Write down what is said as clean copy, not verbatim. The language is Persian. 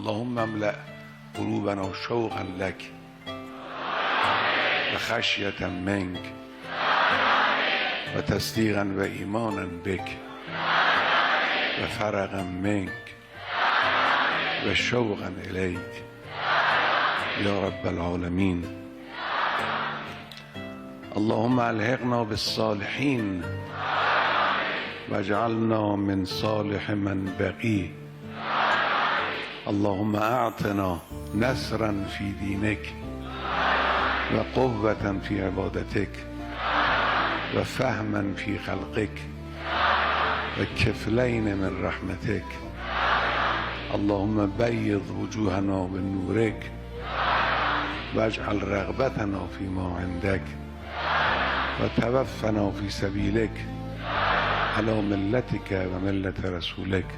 اللهم املأ قلوبنا شوقا لك وخشية منك وتصديقا وإيمانا بك وفرغا منك وشوقا إليك يا رب العالمين. اللهم الحقنا بالصالحين واجعلنا من صالح من بقي. اللهم اعطنا نصرا في دينك وقوة في عبادتك وفهما في خلقك وكفلين من رحمتك. اللهم بيض وجوهنا بنورك واجعل رغبتنا فيما عندك وتوفنا في سبيلك على ملتك وملة رسولك.